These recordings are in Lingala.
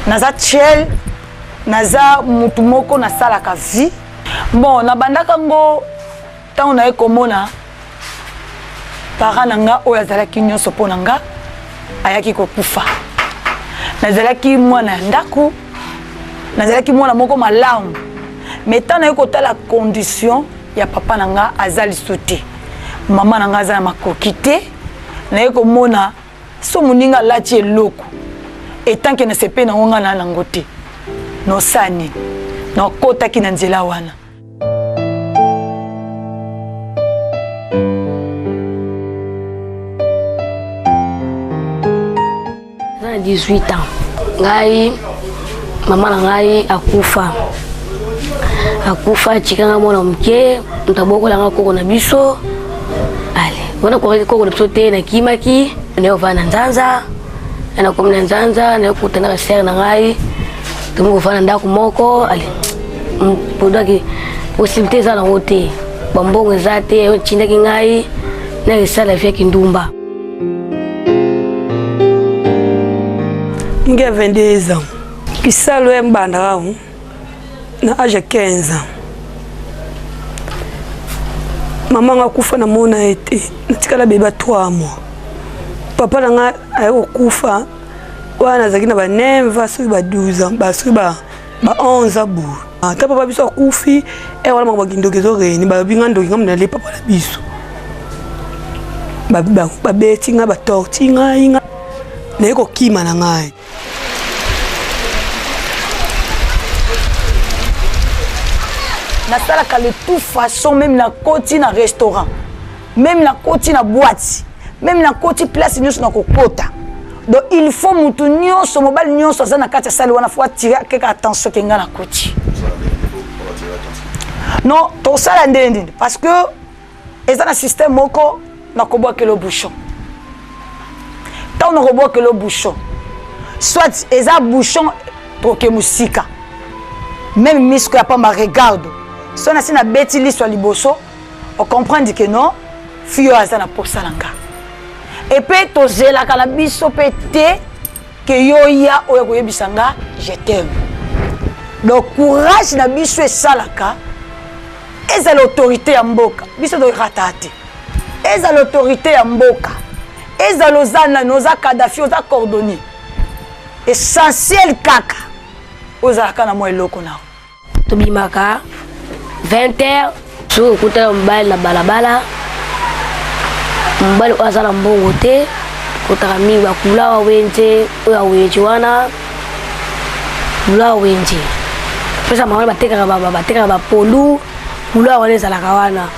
Naza Tchel, naza mutumoko na sala ka vie. Bon, na bandaka ngo tant on a komona parananga oya zalaki nyonso ponanga ayaki kokufa. Nazalaki mwana ndaku, nazalaki mwana moko malamu. Mais tant na yoko la condition ya papa nanga azali sote. Maman nanga za makokite na yoko mona so muninga lati eloko. Et tant que ne se pe na onga na nangote. No sani. No kota ki na nzela wana. J'ai 18 ans. Ngai maman ngai akufa. Akufa chikanga mwana mke, mtaboko langa koko na biso. Ale, wana koko na biso te na kimaki, ne ovana nzanza. Na komna nzanza na kutana ser na ngai. Tumu fana ndako moko, ale. Podaki possibilité za na wote. Bambongo zate, chinda ki ngai na risala vya kindumba. J'ai 22 ans. Qui salue mbanda na âge 15 ans. Maman a kufa na mona ete. Natikala beba 3 mois. Papa nanga ayo kufa. Wana zakina ba 9 so ba 12 ans, ba so ba 11 ans bu. Ta papa biso kufi e wala mako bagindokezo reni ba binga ndoki ngamna le papa la biso. Ba betinga ba tortinga inga. Na yeko kima na ngai. Na sala ka de toute façon, même la côté na restaurant, même la côté na boîte, même la côté place nyonso na kokota. Donc il faut mutu nyonso mobile nyonso za na kati sala wana faut attirer quelque attention kenga na côté. Non, to sala ndende parce que eza na système moko na koboa que le bouchon. Tant on koboa que le bouchon. Soit eza bouchon pour que musika. Même misko ya pas ma regarde. Si on a une bêtise l'histoire liboso, on comprend que non, fio azana pour salanga. Et puis to zela kana biso pété que yo ya oyo bisanga, je t'aime. Donc courage na biso et salaka. Eza l'autorité ya mboka, biso do ratate. Eza l'autorité ya mboka. Eza lozana noza Kadhafi oza cordonnier. Essentiel kaka. Oza kana mo eloko na. Tobimaka 20h, so kuta mbali na balabala. Mbali azala mbongo te, kutaka mi bakula wa wenje, oya wenje wana. Kula wenje. Pesa mama bateka ba polu, kula wana zala kawana.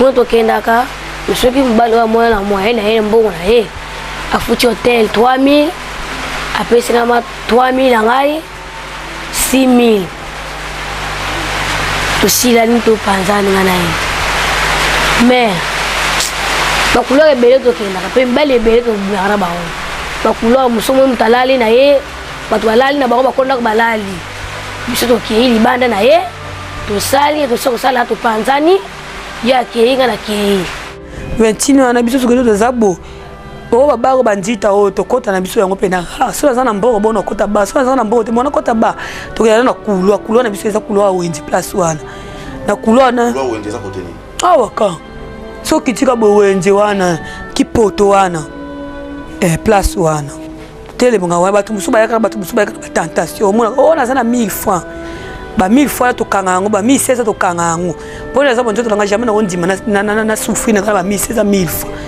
Moto kendaka, msoki mbali wa mwana na mwa na yeye mbongo na yeye. Afuti hotel 3000, apesi kama 3000 na ngai 6000. Sila ni to panzani nganaye mais bakula ebele to kenda pe mbale ebele to ngara bawo bakula musomo mutalali na ye batu balali na bako bakonda balali biso to kiri banda na ye to sali to soko sala to panzani ya keinga na kei 21 na biso sokelo to zabo o baba ko bandita o to kota na biso yango pena so za na mboko bona kota ba so za na mboko te mona kota ba to kela na kulwa na biso eza kulwa wendi place wana na kulwa na kulwa wendi za koteni waka so kitika bo wendi wana kipoto wana place wana tele bonga wana batu musuba yaka tentation mona ona za na 1000 francs ba 1000 francs to kangango ba 1600 to kangango bona za bonjo to nga jamais na ondima na souffrir na ba 1000 francs.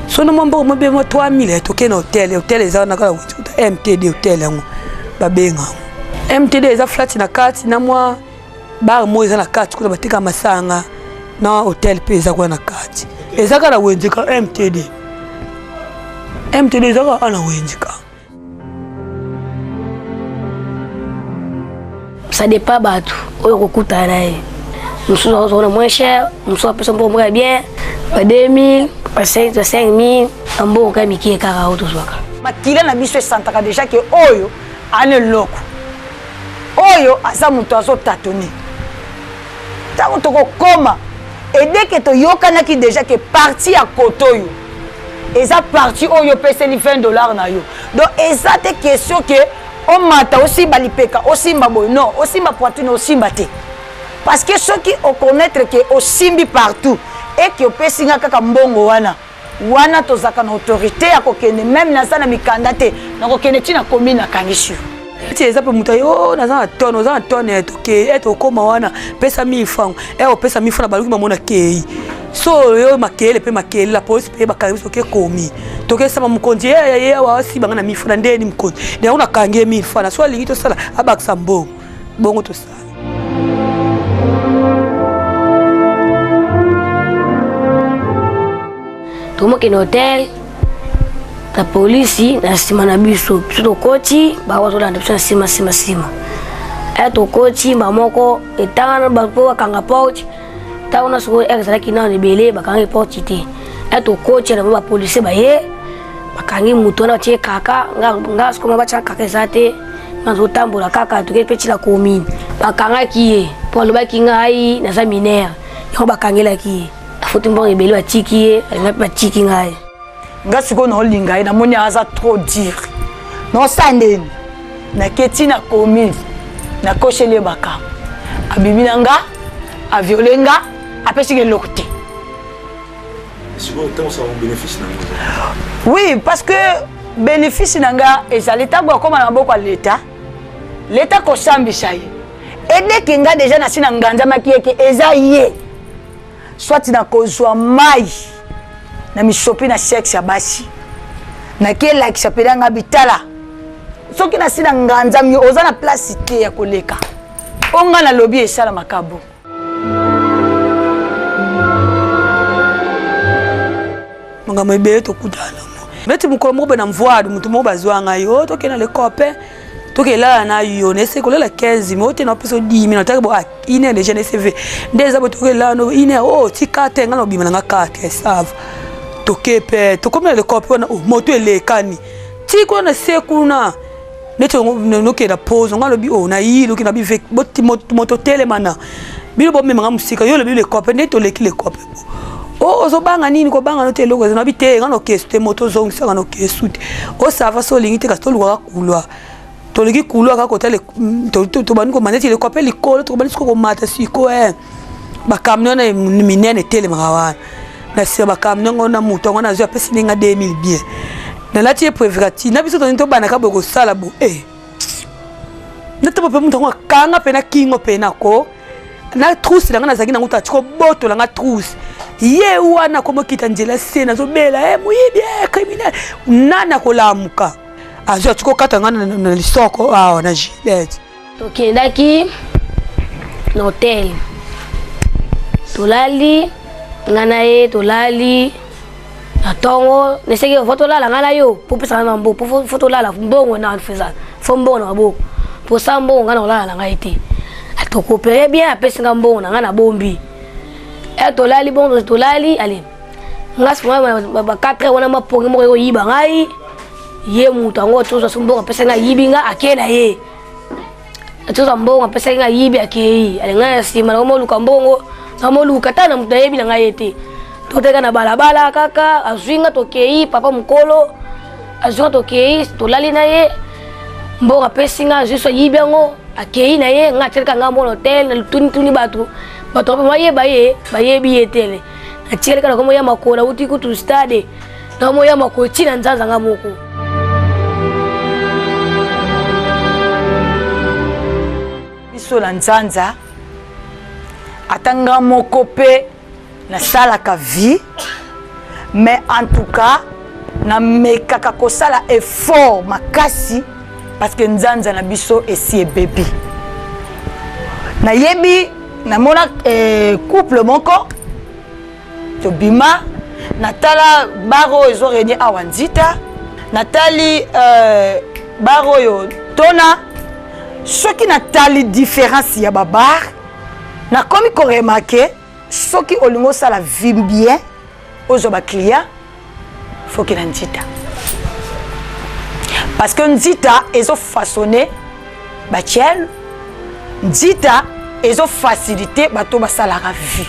So no mambo mo be mo 3000 to kena hotel eza na kala MTD hotel yango babenga MTD eza flat na kati na mwa bar mo eza na kati kuta batika masanga na hotel pe eza kwa na kati eza kala wenjika MTD eza kana wenjika. Ça dépend batu oyo kokuta naye musu na moins cher musu pesa mbo mwa bien ba 2000 ba 5000 ambo ka mikie kaka auto swaka makila na biso santaka déjà que oyo ane loko oyo aza muto azo tatoni tango toko koma et dès que tu yokana qui déjà que parti à kotoyo et ça parti oh yo pèse $20 na yo donc et ça te question que on mata aussi balipeka aussi mbabo non aussi ma poitrine aussi mbate parce que ceux qui au connaître que aussi mbi partout et que pèse nga kaka mbongo wana tozaka na autorité ya kokene même na sana mikanda te na kokene tina commune na kangishu ti exemple muta yo na za tonne toke to koma wana pesa 1000 francs o pesa 1000 francs baluki mamona kei so yo makele pe makele la police pe bakaribi toke komi toke sama mukonzi ye wa si banga na 1000 francs ndeni mukonzi de ona kange 1000 francs so lingi to sala abakisa bongo to sala Tomo ke hotel la polisi na sima na biso to koti ba wa to landa biso sima to koti ba moko etana ba ko kanga pouch ta una so extra ki na lebele ba kanga pouch te to koti na ba polisi ba ye ba kangi muto na che kaka nga sko ba cha kaka zate na zo tambola kaka to ke pechi la commune ba kanga ki pour le ba ki ngai na sa minere yo ba kangela ki faut un bon rebelle à tiki elle pas tiki ngai ngasi ko no linga na moni aza trop dire non sandeni na ketina commune na kochele baka abibinanga a violenga apesi ke lokte c'est quoi tant ça un bénéfice oui parce que bénéfice nanga et ça l'état boa comme na boko l'état ko sambisa ye et dès que nga déjà na sina nganja makieke eza ye soit na kozwa mai na mishopi na sexe ya basi na kela kisapela nga bitala soki na sina nganza mi oza na place te ya koleka onga na lobby esala makabo manga mebe to kudala beti mukolo mo bena mvoado mutu mo bazwanga yo to kena le copain to kela na yo ne se kolela 15 mais ote na peso 10 minutes ta bo ine de jeune CV ndeza bo to kela no ine o tikate ngalo bimana nga kake sava to kepe to komela le copain o moto elekani tiko na sekuna neto no keda pose ngalo bi o na yilo kina bi vek boti moto telemana bilo bo memanga musika yo le bi le copain neto le copain o ozobanga nini ko banga no te loko na bite ngano keste moto zongisa ngano kesuti o sava so lingite ka to luka kulwa to liki kulwa ka ko tele to bani ko maneti le ko pe likolo to bani ko mata siko ba kamno na minene tele magawana na se ba kamno ngona muto ngona zo pesi ninga 2000 bien na lati e preverati na biso to bana ka boko sala bo na to pe muto ngwa kanga pe na kingo pe na ko na trousse la ngana zaki na nguta tiko boto la nga trousse ye wana komo kita njela sena zo bela muyibi criminel nana ko lamuka azo tiko kata ngana na lisoko na gilet to kendaki no hotel tolali ngana ye tolali na tongo neseke foto la ngala yo popesa na mbo foto la mbongo na feza fombo na bo po sambo ngana la ngaiti to coopérer bien apesi nga mbongo na nga na bombi tolali bon tolali allez ngasi ba 4 wana mapongi moko yiba ngai ye mutu ngo tozo mbongo apesi nga yibi nga akena ye tozo mbongo apesi nga yibi akei ale nga sima na mo luka mbongo na mo luka tana mutu yebi na ngai ete toteka na balabala kaka azwinga tokei papa mukolo azwinga tokei tolali na ye mbongo apesi nga jiso yibi ngo akei na ye nga tseleka nga mo hotel na tuni batu pa maye baye bi etele na tseleka na komo ya makona uti kutu stade na mo ya makochi na nzanza nga moko biso la nzanza atanga moko pe na sala ka vie mais en tout cas na mekaka ko sala effort makasi parce que nzanza na biso esi bébé na yebi na mona couple moko to bima natala baro ezo régné awanzita natali baro yo tona soki natali différence ya babar na komi ko remarquer soki olingo sala vie bien ozo ba client faut que nzita parce que nzita ezo façonner batiel nzita ezo faciliter bato basala la vie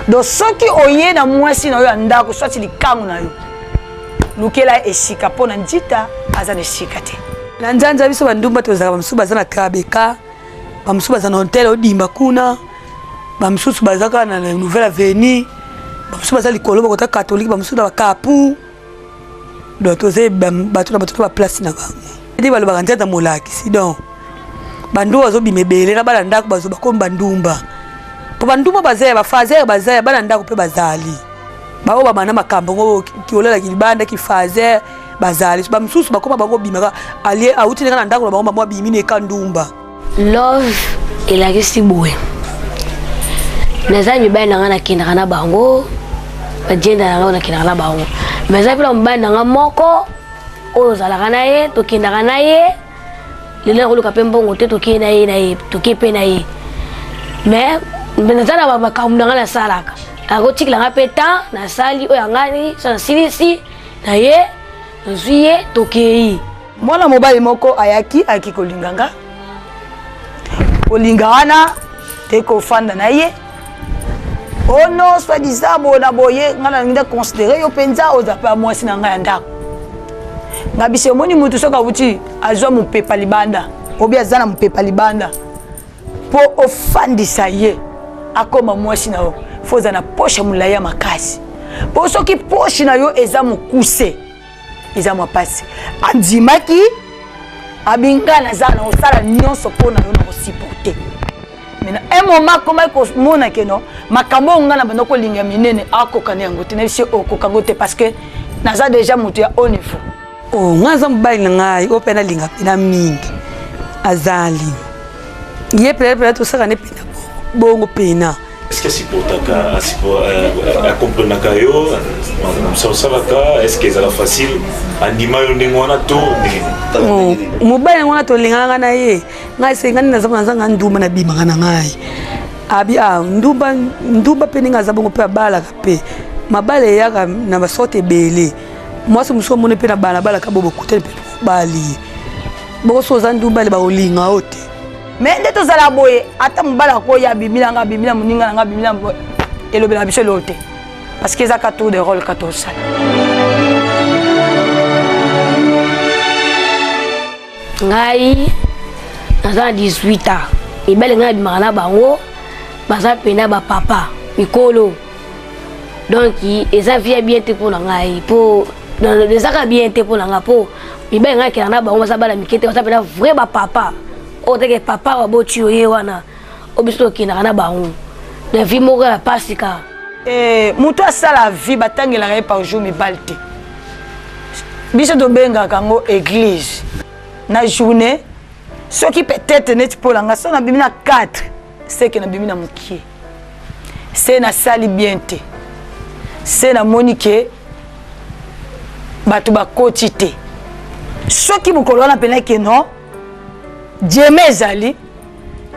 donc soki oye na mwasi na yo ya ndako soit likangu na yo lukela esika mpo na njita aza na esika te na njanja biso bandumba tozalaka bamosusu baza na kabeka bamosusu baza na hotel odimba kuna bamosusu baza kaka na nouvelle avenue bamosusu baza likolo bakota catholique bamosusu na bakapu donc toza bato na bato baplace na bango edi balobaka njanja molakisi donc bandumba bazobima ebele na bana ndako bakomi bandumba po bandumba bazaya bafazer bazaya bana ndako mpe bazali bao bamana makambo ngo kiolela kilibanda kifazer bazali bamosusu bakoma bakobimaka alie auti na ndako na bango bamwa bimine ekandumba love elakisi boye naza mibali nanga nakendaka na bango bajenda nanga nakendaka na bango naza mpela mobali nanga moko oyo ozalaka na ye tokendaka na ye lelo nakoluka mpe mbongo te tokei na ye tokei mpe na ye mais naza na makambo nanga nasalaka akotikilanga mpe temps nasali oyo angani so nasilisi na ye nazwi ye tokei mwana mobali moko ayaki kolinganga kolinga wana te kofanda na ye ono soi-disant bona boye nga na nginda considérer yo penza oza pa mwasi na nga ya ndako nga bise omoni mutu soki abuti azwa mopepa libanda obi aza na mopepa libanda mpo ofandisa ye akoma mwasi na yo fo oza na poshe molai ya makasi mpo soki poshe na yo eza mokuse eza mapasi andimaki abinga naza na osala nyonso mpo na yo na kosiporte mena un moment komai komona ke no makambo oyo nga na banda kolinga minene akokana yango te nayebisi okoka yango te parce que naza déjà moto ya haut niveau nga aza mobali na ngai oyo mpe nalinga mpena mingi azali ye pele tosaka ne pena bongo pena est-ce que asipotaka akomprenaka yo mosalaka est-ce que ezala facile andima yo ndenge wana to mobali na wana tolingaka na ye ngai esengani nazanga ndumba nabimaka na ngai abi ndumba mpe ndenge aza bongo mpe abalaka mpe mabala eyaka na basorte ebele mwasi mosusu omoni mpe na balabalaka bo bokutani mpe mobali bokoso oza ndumbali bakolinga o te me nde tozala boye ata mobali akoya abimilanga abimila moninga nanga abimila elobela biso eloo te parce que ezaka tour de rôle ka tosala ngai naza na 18 ans mibali ngai abimaka na bango baza pena bapapa mikolo donc eza vie bien te mpo na ngai mpo ezaka bien te mpo na ngai mpo mibali ngai akendaka na bango baza bana mike te baza pena vrai bapapa oyo teke papa baboti yo ye wana oyo biso tokendaka na bango na vie moko ya pasika moto asala vie batangelaka ye par jour mibali te biso tobengaka yango église na journée soki peut-être neti mpo na ngai so nabimi na 4 seke nabimi na mokie se nasali bien te se namoni ke bato bakoti te soki mokolo wana mpenaki no dieme ezali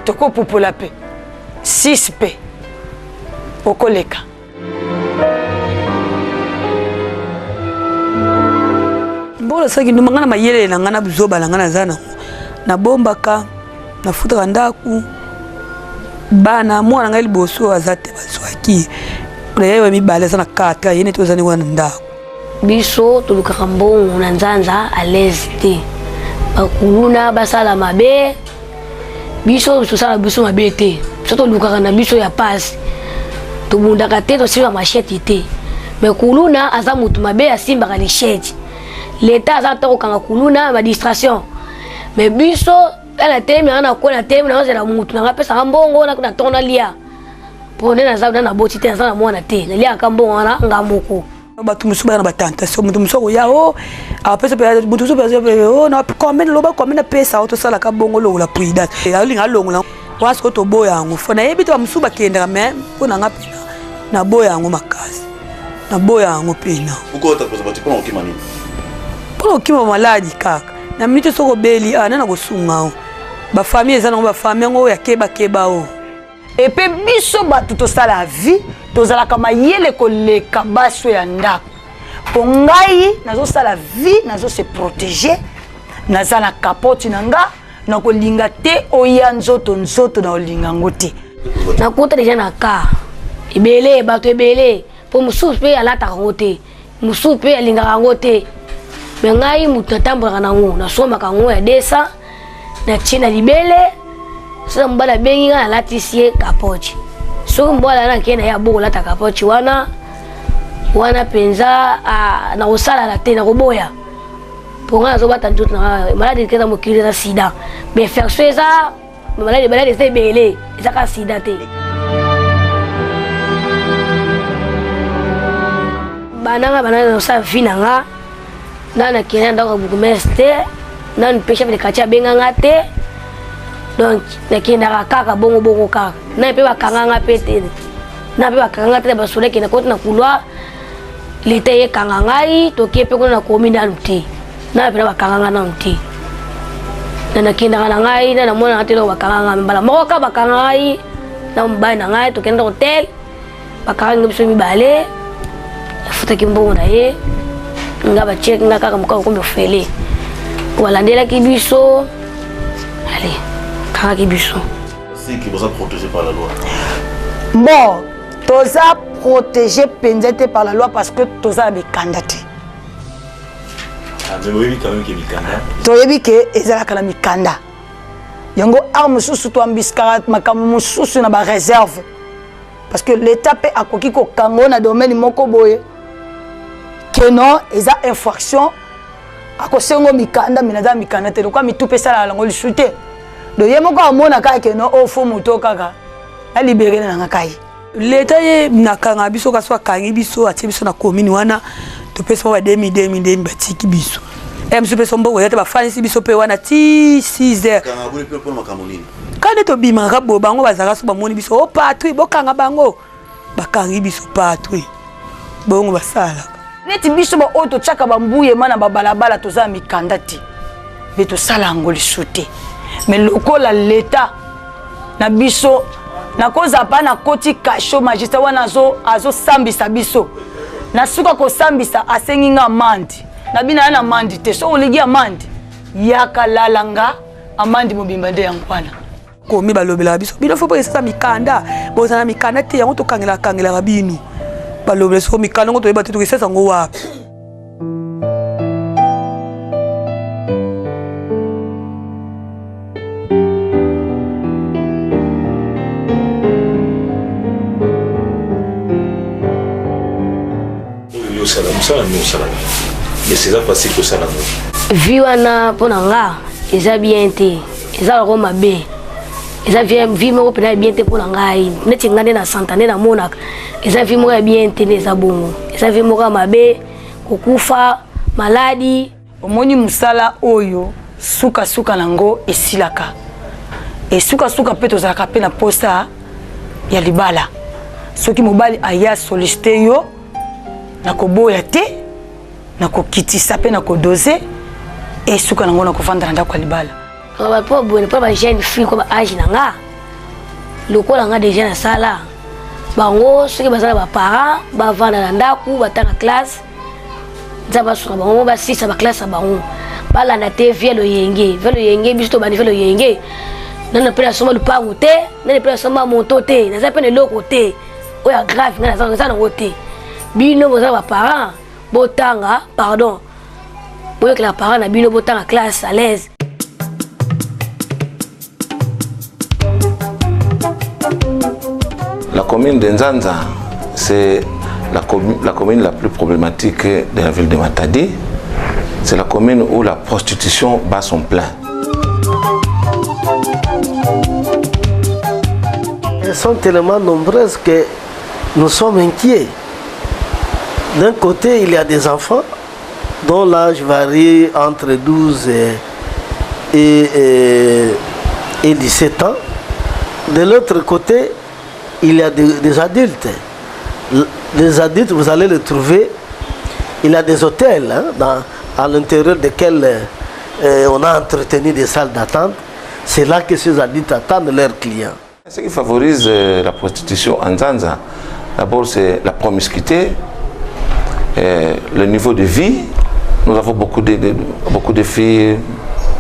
tokopupola mpe 6 mpe okoleka mbola saki nduma nga na mayele na nga na buzoba na nga naza nango nabombaka nafutaka ndaku bana mwana ngai liboso aza te bazwaki nayewe mibale aza na 4 ye neti ozani wana ndako biso tolukaka mbongo na nzanza à l'aise te bakuluna basala mabe biso tosala biso mabe te biso tolukaka na biso ya pasi tobundaka te tosimba mashete te me kuluna aza motu mabe asimbaka lishete leta aza ta kokanga kuluna badistraction me biso ala telemi anga nakona telemi naozela motu nanga apesaka mbongo na ntongo nalia mpo nde naza na boti te naza na mwana te naliaka mbongo wana nga moko bato mosusu baya na batentation moto mosusu akoya o apesa moto mosusu na combien loba combien apesa o tosalaka bongo longola prudence alinga alongola wana sikoyo toboya yango fo nayebi te bamosusu bakendaka me mpo nanga mpena naboya yango makasi naboya yango mpena mpona kokima maladi kaka na minute soko obeli nana kosunga o bafamille eza nango bafamille yango oyo yakebakeba o epe biso bato tosala vie tozalaka mayele koleka baso ya ndako mpo ngai nazosala vie nazose protéger naza na kapoti na nga nakolinga te oya nzoto na olinga yango te nakuta deja na ka ebele bato ebele po mususu pe alataka ngo te mususu pe alingaka ngo te me ngai mutu natambolaka nango nasomaka ngo ya desa natie na libele soki mobali abengi ngai nalatisi ye kapochi soki mobali anake na ye aboko olata kapochi wana mpenza nakosalala te nakoboya mpo ngai nazobata nzoto na maladi eza mokili eza sida me infection eza maladi eza ebele eza kaka sida te bananga nasala vi na nga nani nakende na ndako ya bourgmestre te nani mpe chef de quartier abenganga te donc nakendaka kaka bongo kaka nani mpe bakanganga mpe te nani mpe bakanganga te na basoda ekenda koti na couloir leta eyekanga ngai tokie mpe kuna nakomi nanu te nani mpe na bakanganga nanu te nakendaka na ngai na namonaka te loko bakanganga mbala moko kaka bakanga ngai na mobali na ngai tokenda hotel bakanganga biso mibale afutaki mbongo na ye nga bacheki nga kaka mokaka komi ofele balandelaki biso ale kangaki biso qui vous a protégé par la loi. Bon, toza protégé pendete par la loi parce que toza mikanda te. Mais oui, quand même que mikanda. Toyebi ke ezalaka na mikanda. Yango arme susu to ambiskara makamu susu na ba réserve. Parce que l'état pe akoki ko kango na domaine moko boye. Que non, eza infraction akosengo mikanda minaza mikanda te lokwa mitupe sala lango lisute. Do yemoko amona ka ke no ofo moto kaka. A libéré na ngakai. L'état ye nakanga biso ka so akangi biso atie biso na commune wana to pesa wa 2000 batiki biso. MC pe sombo ko yata ba fanisi biso pe wana ti 6h. Kanga boli pe pour makamonini. Kane to bimaka bo bango bazaka so bamoni biso o patri bokanga bango. Bakangi biso patri. Bongo basala. Neti biso ba auto chaka bambuye mana babalabala toza mikanda ti. Beto sala ngoli sute. Mais lokola l'état na biso na koza pa na koti kasho magistrat wana azo sambisa biso. Na suka ko sambisa asengi nga mandi. Na bina na mandi te so oligi amandi. Yaka lalanga amandi mobimba nde yankwana. Komi balobela biso. Bino fo po esa mikanda. Bozana mikanda te yango to kangela bino. Balobela so mikanda ngo to yeba te to esa ngo wapi. Mais c'est ça facile que ça là. Vi wana pona nga eza bien te eza ko mabe eza vi moko pena bien te pona ngai neti ngande na santane na monaka eza vi moko bien te eza bongo eza vi moko mabe kokufa maladi omoni musala oyo suka nango esilaka e suka pe tozalaka pe na posta ya libala soki mobali aya sollicite yo na koboya te na kokitisa pe na kodoze et suka nango na kofanda na ndako ya libala ba po bonne po ba jeune fille ko ba âge na nga lokola nga déjà na sala bango soki bazala ba parents ba vanda na ndako batanga classe nzaba suka bango ba sisa ba classe bango bala na te vielo yenge biso ba vielo yenge nana pe la soma lupango te nana pe la soma monto te na za pe ne loko te oya grave nga na za na wote bino bozala ba parents botanga pardon boyo que la parents na bino botanga classe à l'aise. La commune de Nzanza, c'est la commune la plus problématique de la ville de Matadi. C'est la commune où la prostitution bat son plein. Elles sont tellement nombreuses que nous sommes inquiets. D'un côté, il y a des enfants dont l'âge varie entre 12 et 17 ans. De l'autre côté, il y a des adultes. Les adultes, vous allez les trouver. Il y a des hôtels à l'intérieur desquels on a entretenu des salles d'attente. C'est là que ces adultes attendent leurs clients. Ce qui favorise la prostitution en Nzanza, d'abord c'est la promiscuité, le niveau de vie. Nous avons beaucoup de filles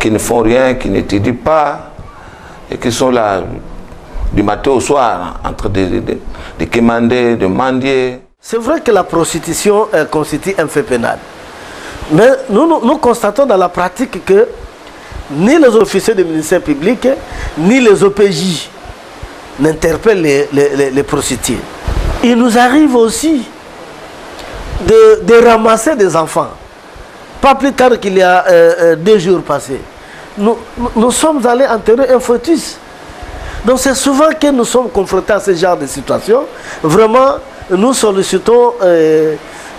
qui ne font rien, qui n'étudient pas et qui sont là du matin au soir, en train de quémander, de mendier. C'est vrai que la prostitution constitue un fait pénal. Mais nous constatons dans la pratique que ni les officiers du ministère public, ni les OPJ n'interpellent les prostituées. Il nous arrive aussi de ramasser des enfants. Pas plus tard qu'il y a 2 jours passés. Nous sommes allés enterrer un fœtus. Donc c'est souvent que nous sommes confrontés à ce genre de situation. Vraiment, nous sollicitons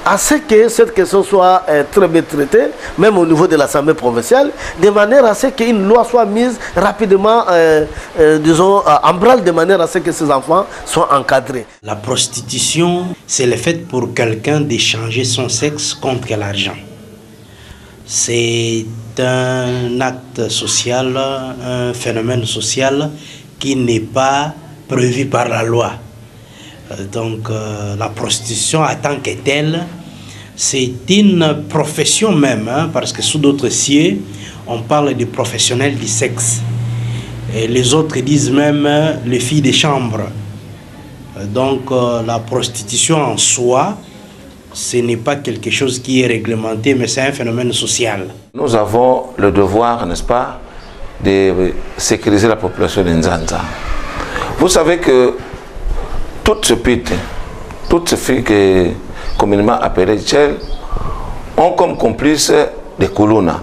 à ce que cette question soit très bien traitée, même au niveau de l'Assemblée provinciale, de manière à ce qu'une loi soit mise rapidement, disons, en branle, de manière à ce que ces enfants soient encadrés. La prostitution, c'est le fait pour quelqu'un d'échanger son sexe contre l'argent. C'est un acte social, un phénomène social qui n'est pas prévu par la loi. Donc la prostitution en tant que telle, c'est une profession même, hein, parce que sous d'autres cieux, on parle de professionnels du sexe. Et les autres disent même les filles de chambre. Donc la prostitution en soi, ce n'est pas quelque chose qui est réglementé, mais c'est un phénomène social. Nous avons le devoir, n'est-ce pas, de sécuriser la population de Nzanza. Vous savez que toutes ces filles que communément appelées Tchel ont comme complices des Koulouna.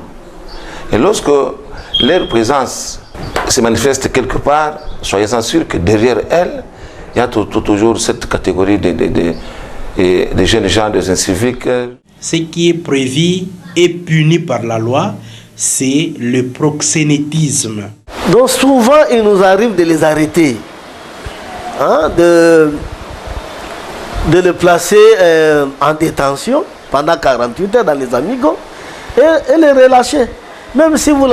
Et lorsque leur présence se manifeste quelque part, soyez-en sûrs que derrière elles, il y a toujours cette catégorie de jeunes gens, des inciviques. Ce qui est prévu et puni par la loi, c'est le proxénétisme. Donc souvent, il nous arrive de les arrêter, hein, de les placer en détention pendant 48 heures dans les amigos et les relâcher. Même si vous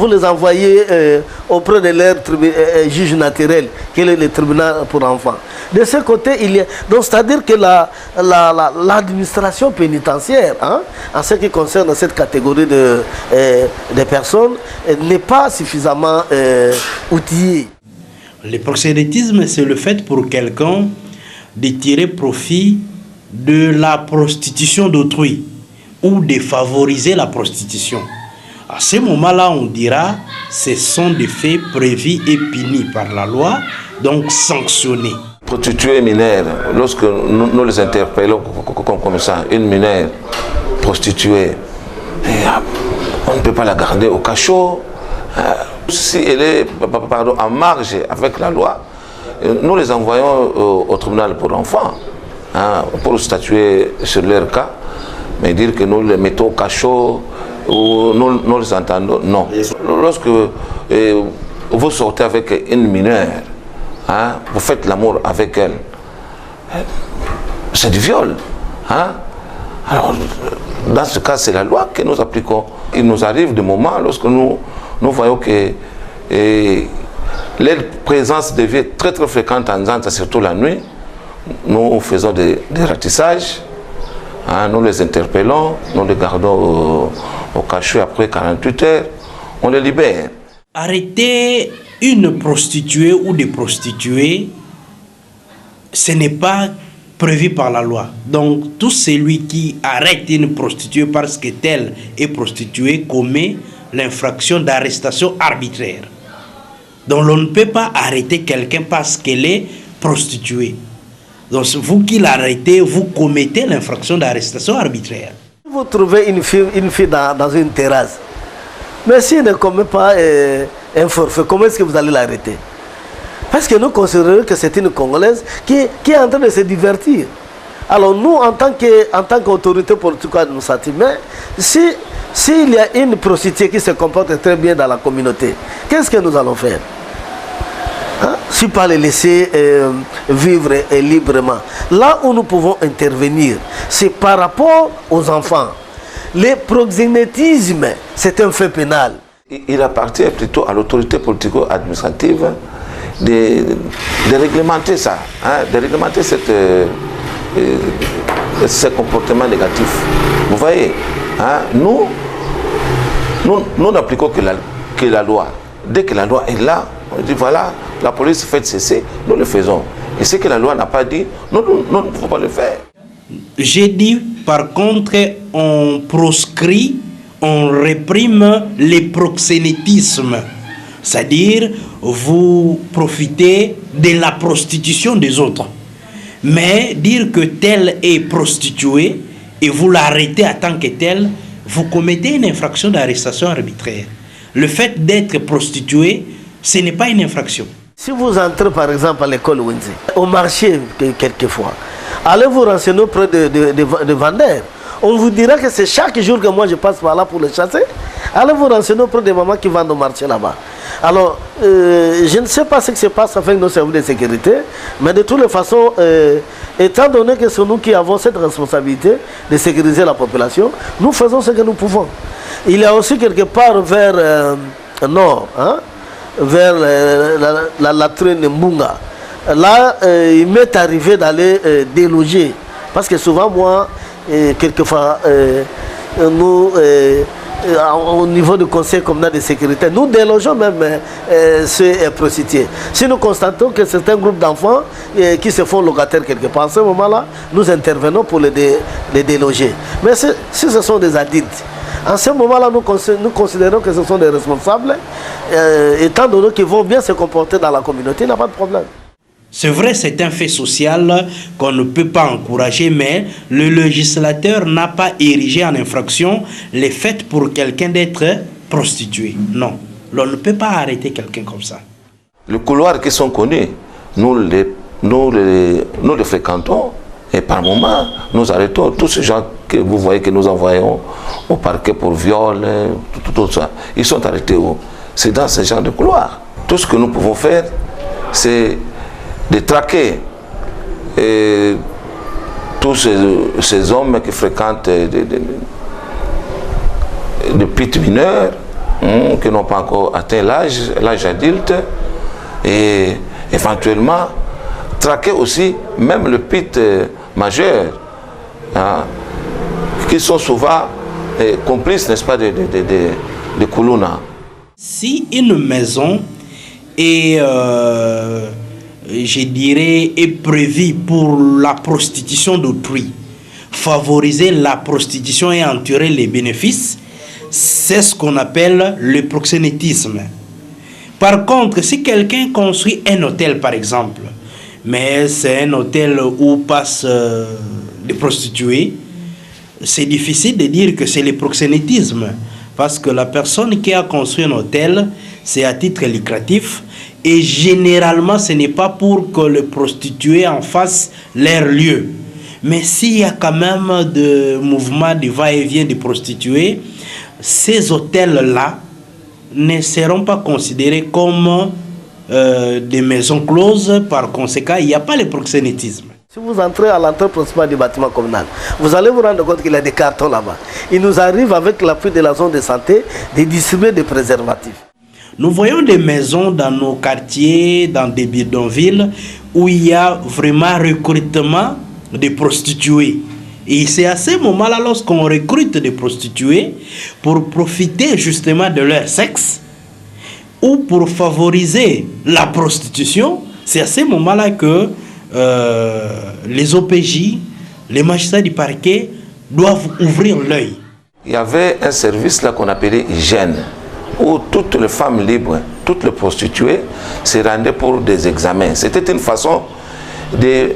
les envoyez auprès de leur juge naturel, qui est le tribunal pour enfants. De ce côté, il y a... Donc, c'est-à-dire que l'administration pénitentiaire, hein, en ce qui concerne cette catégorie de personnes, n'est pas suffisamment outillée. Le proxénétisme, c'est le fait pour quelqu'un de tirer profit de la prostitution d'autrui ou de favoriser la prostitution. À ce moment-là, on dira que ce sont des faits prévus et punis par la loi, donc sanctionnés. Prostituées mineures, lorsque nous les interpellons comme ça, une mineure prostituée, on ne peut pas la garder au cachot. Si elle est en marge avec la loi, nous les envoyons au tribunal pour enfants, hein, pour statuer sur leur cas, mais dire que nous les mettons au cachot, ou nous les entendons, non. Lorsque vous sortez avec une mineure, hein, vous faites l'amour avec elle, c'est du viol. Hein? Alors, dans ce cas, c'est la loi que nous appliquons. Il nous arrive des moments lorsque nous voyons que leur présence devient très très fréquente en Nzanza, surtout la nuit. Nous faisons des ratissages, hein, nous les interpellons, nous les gardons au cachot après 48 heures, on les libère. Arrêter une prostituée ou des prostituées, ce n'est pas prévu par la loi. Donc tout celui qui arrête une prostituée parce que telle est prostituée commet l'infraction d'arrestation arbitraire. Donc on ne peut pas arrêter quelqu'un parce qu'elle est prostituée. Donc vous qui l'arrêtez, vous commettez l'infraction d'arrestation arbitraire. Vous trouvez une fille dans une terrasse, mais s'il ne commet pas un forfait, comment est-ce que vous allez l'arrêter? Parce que nous considérons que c'est une Congolaise qui est en train de se divertir. Alors nous, en tant qu'autorité politique administrative, s'il y a une prostituée qui se comporte très bien dans la communauté, qu'est-ce que nous allons faire? Hein? Si pas les laisser vivre librement. Là où nous pouvons intervenir, c'est par rapport aux enfants. Le proxénétisme, c'est un fait pénal. Il appartient plutôt à l'autorité politico-administrative de réglementer ça, hein, de réglementer ce comportement négatif. Vous voyez, hein, nous n'appliquons que la loi. dès que la loi est là, on dit voilà, la police fait cesser, nous le faisons. Et ce que la loi n'a pas dit, non, il ne faut pas le faire. J'ai dit, par contre, on proscrit, on réprime les proxénétismes. C'est-à-dire, vous profitez de la prostitution des autres. Mais dire que tel est prostitué et vous l'arrêtez en tant que tel, vous commettez une infraction d'arrestation arbitraire. Le fait d'être prostitué, ce n'est pas une infraction. Si vous entrez par exemple à l'école Wenzi, au marché quelquefois, allez vous renseigner auprès de vendeurs. On vous dira que c'est chaque jour que moi je passe par là pour les chasser. Allez vous renseigner auprès des mamans qui vendent au marché là-bas. Alors, je ne sais pas ce qui se passe avec nos services de sécurité, mais de toutes les façons, étant donné que c'est nous qui avons cette responsabilité de sécuriser la population, nous faisons ce que nous pouvons. Il y a aussi quelque part vers nord, hein, vers la traîne Mbunga. Là, il m'est arrivé d'aller déloger. Parce que souvent, moi, quelquefois, nous, au niveau du conseil communal de sécurité, nous délogeons même ces prostituées. Si nous constatons que c'est un groupe d'enfants qui se font locataires quelque part, à ce moment-là, nous intervenons pour les déloger. Mais si ce sont des adultes, en ce moment-là, nous considérons que ce sont des responsables, étant donné qu'ils vont bien se comporter dans la communauté, il n'y a pas de problème. C'est vrai, c'est un fait social qu'on ne peut pas encourager, mais le législateur n'a pas érigé en infraction le fait pour quelqu'un d'être prostitué. Non, on ne peut pas arrêter quelqu'un comme ça. Les couloirs qui sont connus, nous les fréquentons et par moment, nous arrêtons tous ces gens que vous voyez que nous envoyons au parquet pour viol, tout ça. Ils sont arrêtés où? C'est dans ce genre de couloirs. Tout ce que nous pouvons faire, c'est de traquer tous ces hommes qui fréquentent des petites mineurs qui n'ont pas encore atteint l'âge adulte, et éventuellement traquer aussi même le pit majeur, hein, qui sont souvent complices, n'est-ce pas, de Koulouna. Si une maison est je dirais, est prévu pour la prostitution d'autrui, favoriser la prostitution et en tirer les bénéfices, c'est ce qu'on appelle le proxénétisme. Par contre, si quelqu'un construit un hôtel, par exemple, mais c'est un hôtel où passent des prostituées, c'est difficile de dire que c'est le proxénétisme, parce que la personne qui a construit un hôtel, c'est à titre lucratif. Et généralement, ce n'est pas pour que les prostituées en fassent leur lieu. Mais s'il y a quand même de mouvements de va-et-vient des prostituées, ces hôtels-là ne seront pas considérés comme des maisons closes. Par conséquent, il n'y a pas le proxénétisme. Si vous entrez à l'entrée principale du bâtiment communal, vous allez vous rendre compte qu'il y a des cartons là-bas. Il nous arrive, avec l'appui de la zone de santé, de distribuer des préservatifs. Nous voyons des maisons dans nos quartiers, dans des bidonvilles, où il y a vraiment recrutement de prostituées. Et c'est à ce moment-là, lorsqu'on recrute des prostituées, pour profiter justement de leur sexe, ou pour favoriser la prostitution, c'est à ce moment-là que les OPJ, les magistrats du parquet, doivent ouvrir l'œil. Il y avait un service là qu'on appelait hygiène, où toutes les femmes libres, toutes les prostituées se rendaient pour des examens. C'était une façon de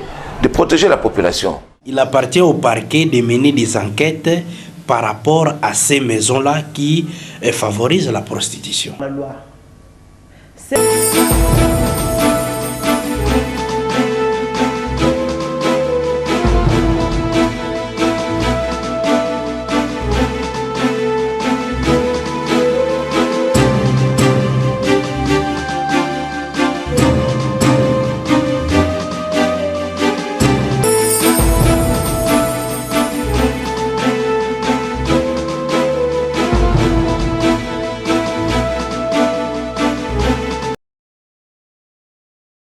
protéger la population. Il appartient au parquet de mener des enquêtes par rapport à ces maisons-là qui favorisent la prostitution. La loi.